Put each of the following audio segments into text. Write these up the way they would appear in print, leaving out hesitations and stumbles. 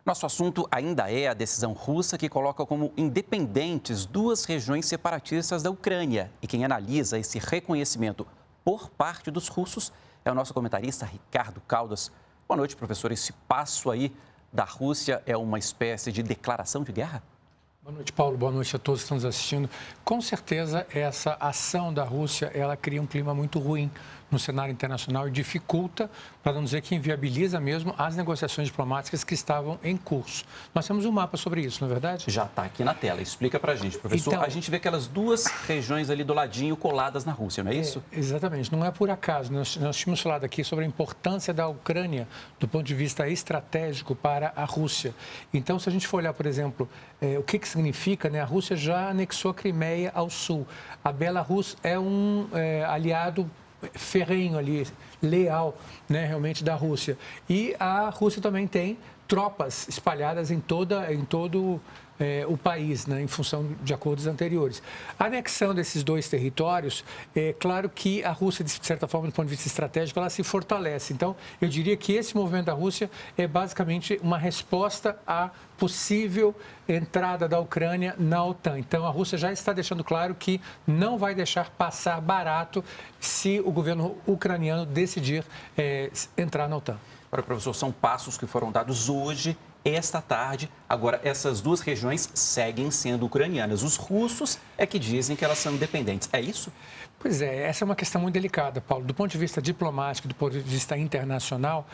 Nosso assunto ainda é a decisão russa que coloca como independentes duas regiões separatistas da Ucrânia. E quem analisa esse reconhecimento por parte dos russos é o nosso comentarista Ricardo Caldas. Boa noite, professor. Esse passo aí da Rússia é uma espécie de declaração de guerra? Boa noite, Paulo. Boa noite a todos que estão nos assistindo. Com certeza, essa ação da Rússia, ela cria um clima muito ruim no cenário internacional e dificulta, para não dizer que inviabiliza mesmo, as negociações diplomáticas que estavam em curso. Nós temos um mapa sobre isso, não é verdade? Já está aqui na tela. Explica para a gente, professor. Então, a gente vê aquelas duas regiões ali do ladinho coladas na Rússia, não é isso? Exatamente. Não é por acaso. Nós tínhamos falado aqui sobre a importância da Ucrânia do ponto de vista estratégico para a Rússia. Então, se a gente for olhar, por exemplo, o que significa, né? A Rússia já anexou a Crimeia ao sul. A Belarus é um aliado ferrenho ali, leal, né, realmente da Rússia. E a Rússia também tem tropas espalhadas em todo o país, né, em função de acordos anteriores. A anexão desses dois territórios, é claro que a Rússia, de certa forma, do ponto de vista estratégico, ela se fortalece. Então, eu diria que esse movimento da Rússia é basicamente uma resposta à possível entrada da Ucrânia na OTAN. Então, a Rússia já está deixando claro que não vai deixar passar barato se o governo ucraniano decidir entrar na OTAN. Agora, professor, são passos que foram dados hoje, esta tarde. Agora, essas duas regiões seguem sendo ucranianas. Os russos é que dizem que elas são independentes. É isso? Pois é, essa é uma questão muito delicada, Paulo. Do ponto de vista diplomático, do ponto de vista internacional,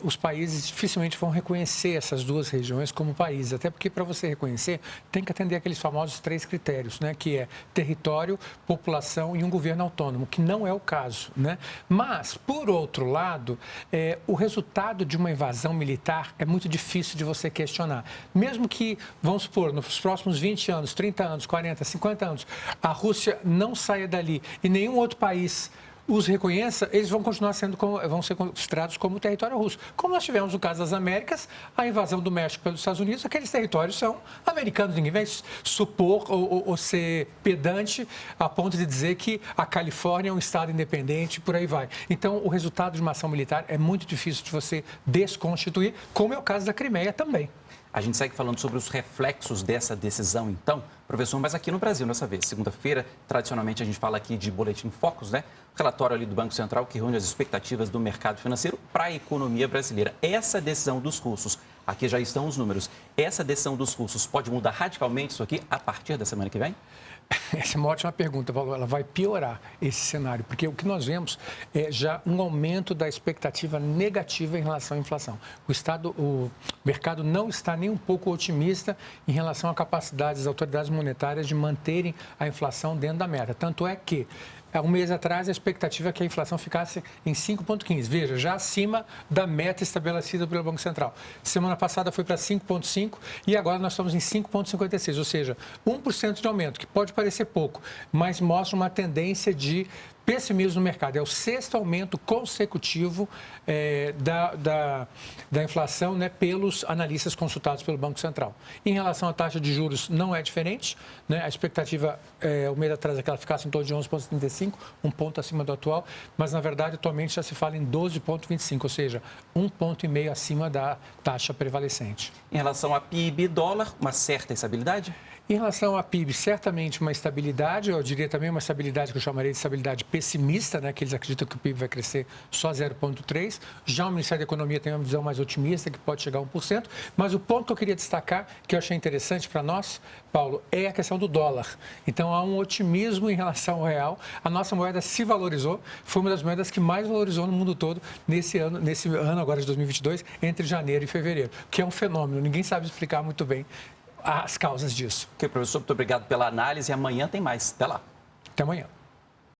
os países dificilmente vão reconhecer essas duas regiões como países. Até porque, para você reconhecer, tem que atender aqueles famosos 3 critérios, né? Que é território, população e um governo autônomo, que não é o caso, né? Mas, por outro lado, o resultado de uma invasão militar é muito difícil de você questionar. Mesmo que, vamos supor, nos próximos 20 anos, 30 anos, 40, 50 anos, a Rússia não saia dali e nenhum outro país os reconheça, eles vão continuar vão ser considerados como território russo. Como nós tivemos no caso das Américas, a invasão do México pelos Estados Unidos, aqueles territórios são americanos. Ninguém vai supor ou ser pedante a ponto de dizer que a Califórnia é um estado independente, por aí vai. Então, o resultado de uma ação militar é muito difícil de você desconstituir, como é o caso da Crimeia também. A gente segue falando sobre os reflexos dessa decisão, então, professor, mas aqui no Brasil, dessa vez, segunda-feira, tradicionalmente a gente fala aqui de Boletim Focus, né? Relatório ali do Banco Central que reúne as expectativas do mercado financeiro para a economia brasileira. Essa decisão dos russos, aqui já estão os números, essa decisão dos russos pode mudar radicalmente isso aqui a partir da semana que vem? Essa é uma ótima pergunta, Paulo. Ela vai piorar esse cenário, porque o que nós vemos é já um aumento da expectativa negativa em relação à inflação. O mercado não está nem um pouco otimista em relação à capacidade das autoridades monetárias de manterem a inflação dentro da meta. Tanto é que, há um mês atrás, a expectativa é que a inflação ficasse em 5,15. Veja, já acima da meta estabelecida pelo Banco Central. Semana passada foi para 5,5 e agora nós estamos em 5,56, ou seja, 1% de aumento, que pode parecer pouco, mas mostra uma tendência de pessimismo no mercado. É o 6º aumento consecutivo da inflação, né, pelos analistas consultados pelo Banco Central. Em relação à taxa de juros, não é diferente, né? A expectativa, o mês atrás, é que ela ficasse em torno de 11,35, um ponto acima do atual, mas, na verdade, atualmente já se fala em 12,25, ou seja, 1,5 ponto acima da taxa prevalecente. Em relação a PIB e dólar, uma certa estabilidade? Em relação à PIB, certamente uma estabilidade, eu diria também uma estabilidade que eu chamaria de estabilidade pessimista, né, que eles acreditam que o PIB vai crescer só 0,3%. Já o Ministério da Economia tem uma visão mais otimista, que pode chegar a 1%. Mas o ponto que eu queria destacar, que eu achei interessante para nós, Paulo, é a questão do dólar. Então, há um otimismo em relação ao real. A nossa moeda se valorizou, foi uma das moedas que mais valorizou no mundo todo nesse ano agora de 2022, entre janeiro e fevereiro, que é um fenômeno, ninguém sabe explicar muito bem as causas disso. Ok, professor, muito obrigado pela análise. Amanhã tem mais. Até lá. Até amanhã.